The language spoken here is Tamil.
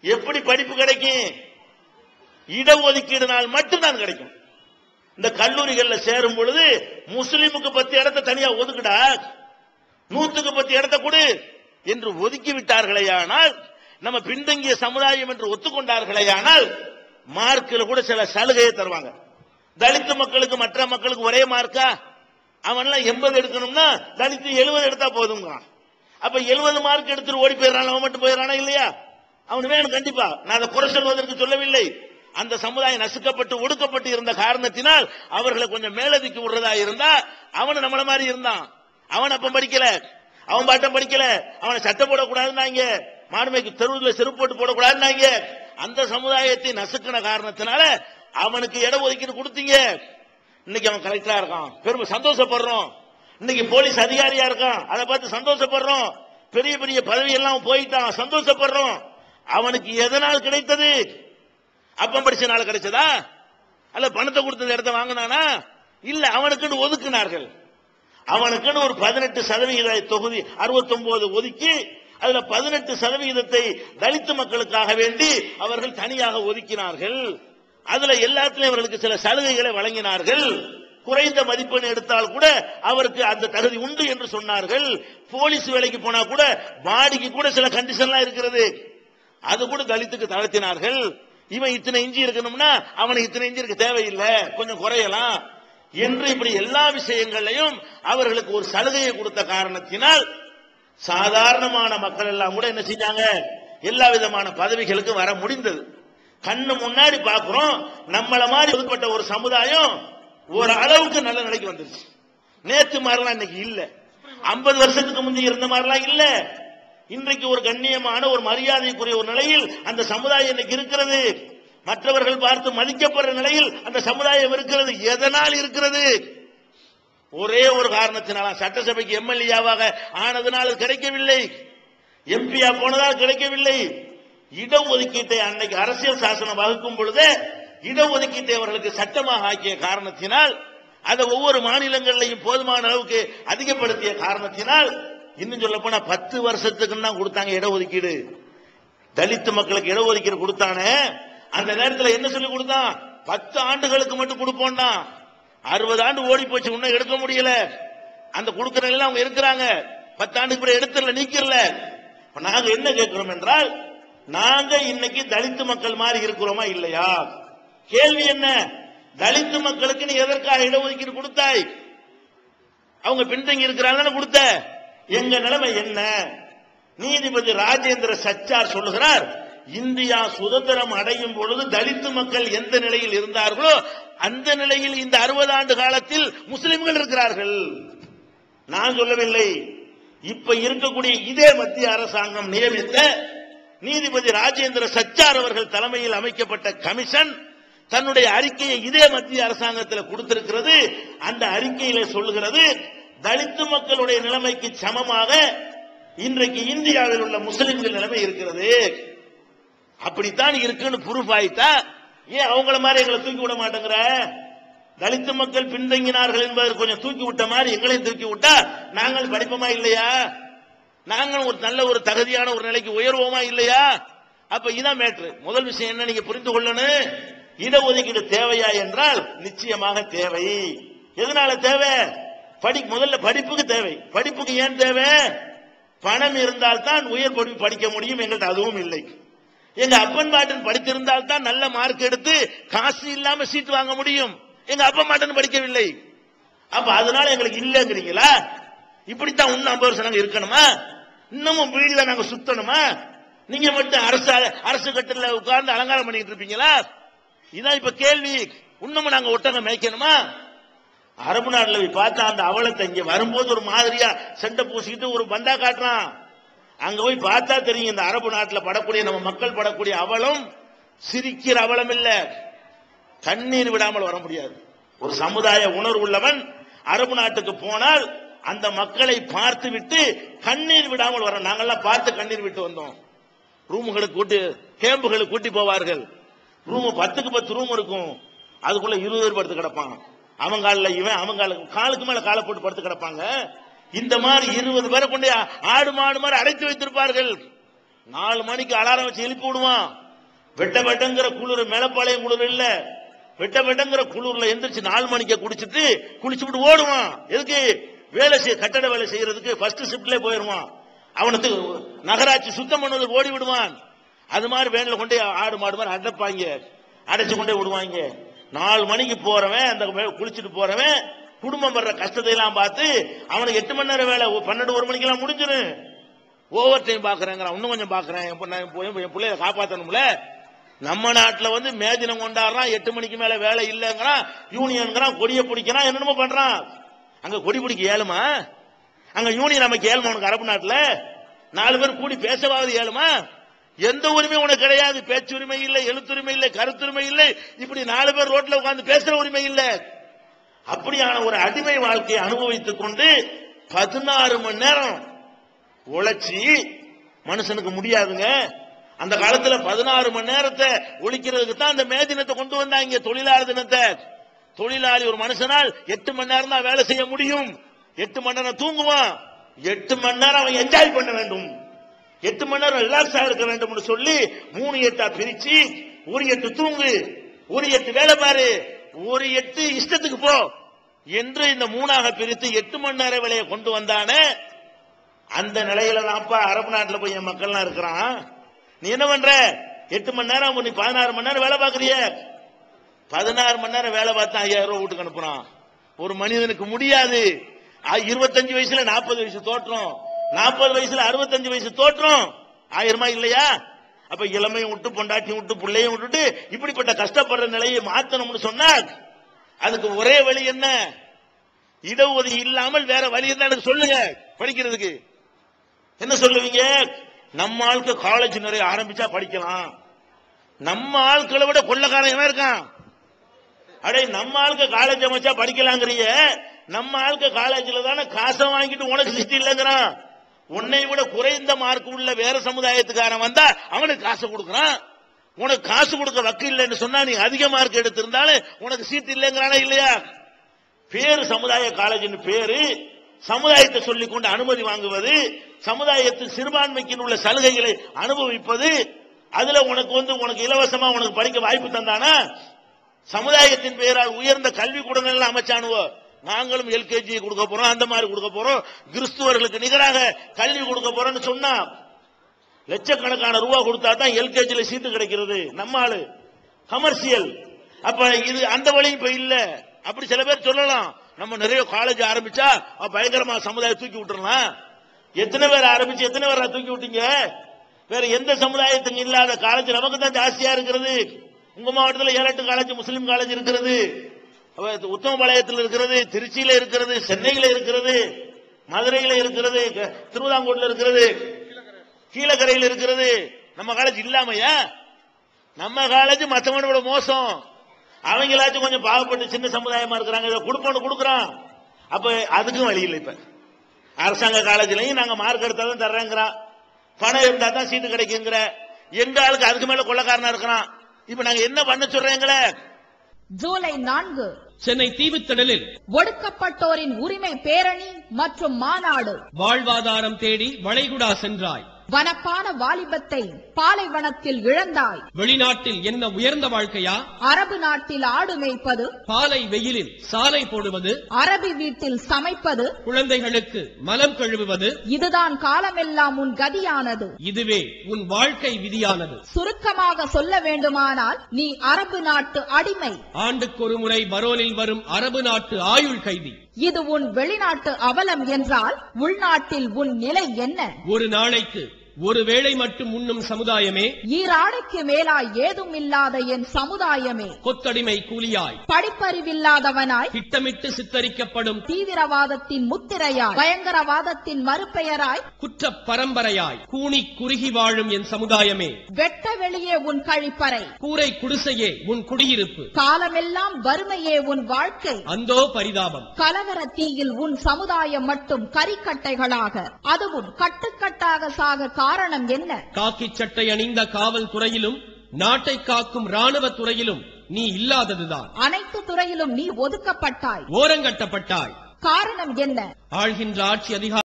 எப்படி படிப்பு கிடைக்கும்? இடஒதுக்கீடுனால் மட்டும்தான் கிடைக்கும். இந்த கல்லூரிகள்ல சேரும் பொழுது முஸ்லிமுக்கு 10 இடத்தை தனியா ஒதுக்குடா, 100க்கு 10 இடத்தை கொடு என்று ஒதுக்கி விட்டார்களேயானால், நம்ம பின்தங்கிய சமுதாயம் என்று ஒத்துக்கொண்டார்களேயானால், மார்க்கில் கூட சில சலுகையை தருவாங்க. தலித்து மக்களுக்கு மற்ற மக்களுக்கு ஒரே மார்க்கா? அவன்லாம் 80 எடுக்கணும்னா தலித்து 70 எடுத்தா போதுங்க. அப்ப 70 மார்க் எடுத்துட்டு ஓடி போயிடறான், அவன் மட்டும் போயிடறானா இல்லையா? அவனு வேணும் கண்டிப்பா. நான் அதை குறை சொல்வதற்கு சொல்லவில்லை. அந்த சமுதாயம் நசுக்கப்பட்டு ஒடுக்கப்பட்டு இருந்த காரணத்தினால் அவர்களை கொஞ்சம் மேலதிக்கு விடுறதா இருந்தா, அவனு நம்மள மாதிரி இருந்தான். அவன் அப்ப படிக்கல, அவன் பாட்டம் படிக்கல, அவனை சட்டம் போடக்கூடாதுன்னாங்க, மாடுமைக்கு தெருவுல செருப்பு போட்டு போடக்கூடாதுன்னாங்க. அந்த சமுதாயத்தை நசுக்கின காரணத்தினால அவனுக்கு இட ஒதுக்கீடு கொடுத்தீங்க. இன்னைக்கு அவன் கலெக்டரா இருக்கான், பெருமை சந்தோஷப்படுறோம். இன்னைக்கு போலீஸ் அதிகாரியா இருக்கான், அதை பார்த்து சந்தோஷப்படுறோம். பெரிய பெரிய பதவி எல்லாம் போயிட்டான், சந்தோஷப்படுறோம். அவனுக்கு எதனால் கிடைத்தது? அப்பம் படிச்சனால கிடைச்சதா? அல்ல பணத்தை கொடுத்த இடத்தை வாங்கினானா? இல்ல, அவனுக்குன்னு ஒதுக்கினார்கள். அவனுக்குன்னு ஒரு 18% தொகுதி 69 ஒதுக்கி அதுல 18% தலித்து மக்களுக்காக வேண்டி அவர்கள் தனியாக ஒதுக்கினார்கள். அதுல எல்லாத்திலும் அவர்களுக்கு சில சலுகைகளை வழங்கினார்கள். குறைந்த மதிப்பெண் எடுத்தால் கூட அவருக்கு அந்த தகுதி உண்டு என்று சொன்னார்கள். போலீஸ் வேலைக்கு போனா கூட பாடிக்கு கூட சில கண்டிஷன்லாம் இருக்கிறது, அது கூட தலித்துக்கு தளர்த்தினார்கள். இவன் இத்தனை இஞ்சி இருக்கணும்னா அவனுக்கு இத்தனை இஞ்சி இருக்க தேவையில்லை, கொஞ்சம் குறையலாம் என்று இப்படி எல்லா விஷயங்களையும் அவர்களுக்கு ஒரு சலுகையை கொடுத்த காரணத்தினால் சாதாரணமான மக்கள் எல்லாம் கூட என்ன செஞ்சாங்க? எல்லா விதமான பதவிகளுக்கு வர முடிந்தது. கண்ணு முன்னாடி பார்க்கிறோம், நம்மள மாதிரி ஒதுக்கப்பட்ட ஒரு சமுதாயம் ஒரு அளவுக்கு நல்ல நிலைக்கு வந்துருச்சு. நேற்று மாதிரிலாம் இன்னைக்கு இல்ல, 50 வருஷத்துக்கு முந்தைய இருந்த மாதிரிலாம் இல்ல. இன்றைக்கு ஒரு கண்ணியமான ஒரு மரியாதைக்குரிய ஒரு நிலையில் அந்த சமுதாயம் இன்னைக்கு இருக்கிறது. மற்றவர்கள் பார்த்து மதிக்கப்படுற நிலையில் அந்த சமுதாயம் இருக்கிறது. எதனால் இருக்கிறது? ஒரே ஒரு காரணத்தினால. சட்டசபைக்கு எம்எல்ஏவாக ஆனதுனால் கிடைக்கவில்லை, எம்பியா போனதால் கிடைக்கவில்லை. இடஒதுக்கீட்டை அன்னைக்கு அரசியல் சாசனம் வகுக்கும் பொழுது இடஒதுக்கீட்டை அவர்களுக்கு சட்டமாக ஆக்கிய காரணத்தினால், அதை ஒவ்வொரு மாநிலங்களிலையும் போதுமான அளவுக்கு அதிகப்படுத்திய காரணத்தினால், இன்னும் சொல்ல போனா 10 வருஷத்துக்கு தான் கொடுத்தாங்க இடஒதுக்கீடு. தலித்து மக்களுக்கு இடஒதுக்கீடு கொடுத்தானே, அந்த நேரத்தில் என்ன சொல்லி கொடுத்தான்? 10 ஆண்டுகளுக்கு மட்டும் கொடுப்போம்னா. 60 ஆண்டு ஓடி போச்சு, இன்னும் எடுக்க முடியல. அந்த கொடுக்கிற நிலையில அவங்க இருக்கிறாங்க. 10 ஆண்டுக்கு பிறகு எடுத்துல நீக்கிறல. நாங்க என்ன கேட்கிறோம் என்றால், நாங்க இன்னைக்கு தலித்து மக்கள் மாதிரி இருக்கிறோமா இல்லையா? கேள்வி என்ன? தலித்து மக்களுக்கு நீ எதற்காக இடஒதுக்கீடு கொடுத்தாய்? அவங்க பின்தங்கி இருக்கிறாங்க கொடுத்த. எங்க நிலைமை என்ன? நீதிபதி ராஜேந்திர சச்சார் சொல்லுகிறார், இந்தியா சுதந்திரம் அடையும் பொழுது தலித்து மக்கள் எந்த நிலையில் இருந்தார்களோ அந்த நிலையில் இந்த 60 ஆண்டு காலத்தில் முஸ்லிம்கள் இருக்கிறார்கள். நான் சொல்லவில்லை. இப்ப இருக்கக்கூடிய இதே மத்திய அரசாங்கம் நியமித்த நீதிபதி ராஜேந்திர சச்சார் அவர்கள் தலைமையில் அமைக்கப்பட்ட கமிஷன் தன்னுடைய அறிக்கையை இதே மத்திய அரசாங்கத்தில் கொடுத்திருக்கிறது. அந்த அறிக்கையில சொல்லுகிறது, தலித்து மக்களுடைய நிலைமைக்கு சமமாக இன்றைக்கு இந்தியாவில் உள்ள முஸ்லிம்கள் நிலைமை இருக்கிறது. அப்படித்தான் இருக்குன்னு ப்ரூஃப் ஆயிட்டா ஏன் அவங்கள மாதிரி எங்களை தூக்கி விட மாட்டேங்கிற? தலித்து மக்கள் பின்தங்கினார்கள் என்பதை கொஞ்சம் தூக்கி விட்ட மாதிரி எங்களையும் தூக்கி விட்டா நாங்கள் படிப்போமா இல்லையா? நாங்கள் ஒரு நல்ல ஒரு தகுதியான ஒரு நிலைக்கு உயர்வோமா இல்லையா? அப்ப இதான் மேட்ரு. முதல் விஷயம் என்ன நீங்க புரிந்து கொள்ளணும், இடஒதுக்கீடு தேவையா என்றால் நிச்சயமாக தேவை. எதனால தேவை? முதல்ல படிப்புக்கு தேவை. படிப்புக்கு ஏன் தேவை? பணம் இருந்தால் தான் உயர் படிப்பு படிக்க முடியும். எங்கள்கிட்ட அதுவும் இல்லை. எங்க அப்பன் மாட்டன் படித்திருந்தால் தான் நல்ல மார்க் எடுத்து காசு இல்லாம சீட் வாங்க முடியும். எங்க அப்பன் மாட்டன் படிக்கவில்லை. அப்ப அதனால எங்களுக்கு இல்லங்கிறீங்களா? இப்படித்தான் இன்னும் 50 வருஷம் நாங்க இருக்கணுமா? இன்னமும் வீடுல நாங்க சுத்தணுமா? நீங்க மட்டும் அரசு கட்டில உட்கார்ந்து அலங்காரம் பண்ணிட்டு இருப்பீங்களா? இதான் இப்ப கேள்வி. இன்னமும் நாங்க ஒட்டங்க மேய்க்கணுமா? அரபு நாட்டுல போய் பார்த்தா அந்த அவலத்தை இங்க வரும்போது ஒரு மாதிரியா செண்டை பூசிக்கிட்டு ஒரு பந்தா காட்டுறான். அங்க போய் பார்த்தா தெரியும் இந்த அரபு நாட்டில் படக்கூடிய நம்ம மக்கள் படக்கூடிய அவலம் சிரிக்கிற அவலம் இல்ல. கண்ணீர் விடாமல் வர முடியாது. ஒரு சமுதாய உணர்வு உள்ளவன் அரபு நாட்டுக்கு போனால் அந்த மக்களை பார்த்து விட்டு கண்ணீர் விடாமல் வர. நாங்கெல்லாம் பார்த்து கண்ணீர் விட்டு வந்தோம். ரூமுகளுக்கு கூட்டி கேம்புகளுக்கு கூட்டி போவார்கள். ரூம் 10க்கு 10 ரூம் இருக்கும். அதுக்குள்ள 20 பேர் படுத்து கிடப்பாங்க. அவன் காலில் இவன், அவன் காலுக்கு மேல காலை போட்டு படுத்து கிடப்பாங்க. இந்த மாதிரி 20 பேரை கொண்டு ஆடு மாடு மாதிரி அடைத்து வைத்திருப்பார்கள். 4 மணிக்கு அலாரம் வச்சு எழுப்பி விடுவான். வெட்ட வெட்டங்கிற குளிர், மேலப்பாளையம் குளிர் இல்ல, வெட்ட வெட்டங்கிற குளிர்ல எந்திரிச்சு 4 மணிக்கு குடிச்சிட்டு குளிச்சுட்டு ஓடுவான். எதுக்கு? வேலை செய்ய, கட்டட வேலை செய்யறதுக்கு ஃபர்ஸ்ட் ஷிப்ட்ல போயிருவான். அவனுக்கு நகராட்சி சுத்தம் பண்ணதுக்கு ஓடி விடுவான். அது மாதிரி வேன்ல கொண்டு ஆடு மாடு மாதிரி அடைப்பாங்க, அடைச்சு கொண்டே விடுவாங்க. 4 மணிக்கு போறவன், அந்த குளிச்சுட்டு போறவன் குடும்பம் படுற கஷ்டத்தை எல்லாம் பார்த்து அவனுக்கு 8 மணி நேரம் வேலை 12 1 மணிக்கு எல்லாம் முடிஞ்சிடும். ஓவர் டைம் பாக்குறேங்கிறான், இன்னும் கொஞ்சம் பாக்குறேன், என் பிள்ளைய காப்பாற்றணும்ல. நம்ம நாட்டுல மேதினம் கொண்டாடுறான், 8 மணிக்கு மேல வேலை இல்லைங்கிறான், யூனியன்கிறான், கொடியை பிடிக்கிறான், என்னென்னமோ பண்றான். அங்க கொடி பிடிக்க ஏழுமா? அங்க யூனியன் நமக்கு ஏழுமா? உனக்கு அரபு நாட்டுல 4 பேர் கூடி பேசவாவது ஏழுமா? எந்த உரிமை உனக்கு கிடையாது. பேச்சு உரிமை இல்லை, எழுத்துரிமை இல்லை, கருத்துரிமை இல்லை. இப்படி 4 பேர் ரோட்ல உட்கார்ந்து பேசுற உரிமை இல்லை. அப்படியான ஒரு அடிமை வாழ்க்கையை அனுபவித்துக் கொண்டு 16 மணி நேரம் உழைச்சி மனுஷனுக்கு முடியாதுங்க. அந்த காலத்துல 16 மணி நேரத்தை ஒழிக்கிறதுக்கு தான் அந்த மே தினத்தை கொண்டு வந்தாங்க, தொழிலாளர் தினத்தை. தொழிலாளி ஒரு மனுஷனால் 8 மணி நேரம் தான் வேலை செய்ய முடியும். 8 மணி நேரம் தூங்குவான், 8 மணி நேரம் அவன் என்ஜாய் பண்ண வேண்டும், 8 மணி நேரம் ரிலாக்ஸா இருக்க வேண்டும் சொல்லி 3 8 பிரிச்சு, ஒரு 8 தூங்கு, ஒரு 8 வேலை பாரு, ஒரு 8 இஷ்டத்துக்கு போ என்று இந்த 3ஆக பிரித்து 8 மணி நேர வேலையை கொண்டு வந்தானே. அந்த நிலையில தான்ப்பா அரபு நாட்டுல போய் என் மக்கள்லாம் இருக்கிறான். நீ என்ன பண்ற? 8 மணி நேரம், நீ 16 மணி நேரம் வேலை பார்க்கறிய. 16 மணி நேரம் வேலை பார்த்தா 5000 ரூபாய் வீட்டுக்கு அனுப்புறான். ஒரு மனிதனுக்கு முடியாது. 25 வயசுல 40 வயசு தோற்றம், 40 வயசுல 65 வயசு தோற்றம். 1000 ரூபாய் இல்லையா? அப்ப இளமையும் விட்டு, பொண்டாட்டியும் விட்டு, பிள்ளையும் விட்டுட்டு இப்படிப்பட்ட கஷ்டப்படுற நிலையை மாத்தணும்னு சொன்னா அதுக்கு ஒரே வழி என்ன? இடஒதுக்கீடு இல்லாமல் வேற வழி இருந்தா எனக்கு சொல்லுங்க. படிக்கிறதுக்கு என்ன சொல்லுவீங்க? நம்ம ஆளுக்கு காலேஜ் நிறைய ஆரம்பிச்சா படிக்கலாம். நம்ம ஆட்களை விட கொள்ளக்காரன் என்ன இருக்கான்? அடே, நம்ம ஆளுக்கு காலேஜ் அமைச்சா படிக்கலாங்கிறிய. நம்ம ஆளுக்கு காலேஜ்ல தானே காசை வாங்கிட்டு உனக்கு சிஸ்டி இல்லைங்கிறான். உன்னை விட குறைந்த மார்க் உள்ள வேற சமுதாயத்துக்காரன் வந்தா அவனுக்கு காசு கொடுக்கறான். உனக்கு காசு கொடுக்க வக்கு இல்லைன்னு சொன்னா நீ அதிக மார்க் எடுத்திருந்தாலும் உனக்கு சீட் இல்லைங்கிறானே இல்லையா? பேரு சமுதாய காலேஜ் பேரு, சமுதாயத்தை சொல்லிக் கொண்டு அனுமதி வாங்குவது, சமுதாயத்தில் சிறுபான்மைக்கு உள்ள சலுகைகளை அனுபவிப்பது, அதுல உனக்கு இலவசமா உனக்கு படிக்க வாய்ப்பு தந்தானா? சமுதாயத்தின் பெயரால் உயர்ந்த கல்வி கூடங்கள் அமைச்சானுவோ. நாங்களும் எல்கேஜி கொடுக்க போறோம், அந்த மாதிரி கொடுக்க போறோம், கிறிஸ்துவர்களுக்கு நிகராக கல்வி கொடுக்க போறோம்னு சொன்னா லட்சக்கணக்கான ரூபாய் கொடுத்தா தான் எல்கேஜில சீட்டு கிடைக்கிறது. நம்ம ஆளு கமர்சியல். அப்ப இது அந்த வழி இப்ப இல்ல. அப்படி சில பேர் சொல்லலாம், நம்ம நிறைய காலேஜ் ஆரம்பிச்சா பயங்கரமா சமுதாயம் தூக்கி விட்டுறலாம். எத்தனை பேர் ஆரம்பிச்சு எத்தனை பேர் தூக்கி விட்டீங்க? வேற எந்த சமுதாயத்துக்கு இல்லாத காலேஜ் நமக்கு தான் ஜாஸ்தியா இருக்கிறது. உங்க மாவட்டத்தில் 7-8 காலேஜ் முஸ்லீம் காலேஜ் இருக்கிறது, உத்தமபாளையத்தில் இருக்கிறது, திருச்சியில இருக்கிறது, சென்னையில இருக்கிறது, மதுரையில இருக்கிறது, திருவிதாங்கூர்ல இருக்கிறது, கீழக்கரையில் இருக்கிறது. நம்ம காலேஜ் இல்லாமையா? நம்ம காலேஜ் மற்றவனோட மோசம். அவங்களாச்சும் கொஞ்சம் பாவப்பட்டு சின்ன சமுதாயமா இருக்கிறாங்க, கொடுக்குறான். அப்ப அதுக்கும் வழி இல்லை. இப்ப அரசாங்க காலேஜ்லயும் நாங்க மார்க் எடுத்தாதான் தர்றேங்கிறான், பணம் இருந்தா தான் சீட்டு கிடைக்குங்கிற. எங்க ஆளுக்கு அதுக்கு மேல கொள்ளக்காரனா இருக்கிறான். இப்ப நாங்க என்ன பண்ண சொல்றீங்களே? ஜூலை 4 சென்னை தீவுத்திடலில் ஒடுக்கப்பட்டோரின் உரிமை பேரணி மற்றும் மாநாடு. வாழ்வாதாரம் தேடி வளைகுடா சென்றாய், வனப்பான வாலிபத்தை பாலைவனத்தில் இழந்தாய். வெளிநாட்டில் என்ன உயர்ந்த வாழ்க்கையா? அரபு நாட்டில் ஆடு மேய்ப்பது, பாலை வெயிலில் சாலை போடுவது, அரபி வீட்டில் சமைப்பது, குழந்தைகளுக்கு மலம் கழுவுவது, இதுதான் காலமெல்லாம் உன் கதியானது. இதுவே உன் வாழ்க்கை விதியானது. சுருக்கமாக சொல்ல வேண்டுமானால் நீ அரபு நாட்டு அடிமை. ஆண்டுக்கு ஒரு முறை பரோலில் வரும் அரபு நாட்டு ஆயுள் கைதி. இது உன் வெளிநாட்டு அவலம் என்றால் உள்நாட்டில் உன் நிலை என்ன? ஒரு நாளைக்கு ஒரு வேளை மட்டும் உண்ணும் சமுதாயமே, ஈராடைக்கு மேலாய் ஏதும் இல்லாத என் சமுதாயமே, கொத்தடிமை கூலியாய், படிப்பறிவில்லாதவனாய், திட்டமிட்டு சித்தரிக்கப்படும் தீவிரவாதத்தின் முத்திரையாய், பயங்கரவாதத்தின் மறுபெயராய், குற்ற பரம்பரையாய் கூனி குறுகி வாழும் என் சமுதாயமே, வெட்ட வெளியே உன் கழிப்பறை, கூரை குடிசையே உன் குடியிருப்பு, காலமெல்லாம் வறுமையே உன் வாழ்க்கை. அந்தோ பரிதாபம். கலவர தீயில் உன் சமுதாயம் மட்டும் கரிக்கட்டைகளாக, அதுவும் கட்டுக்கட்டாக சாக காரணம் என்ன? காக்கி சட்டை அணிந்த காவல்துறையிலும் நாட்டை காக்கும் ராணுவ துறையிலும் நீ இல்லாததுதான். அனைத்து துறையிலும் நீ ஒதுக்கப்பட்டாய், ஓரங்கட்டப்பட்டாய். காரணம் என்ன? ஆள்கின்ற ஆட்சி அதிகாரம்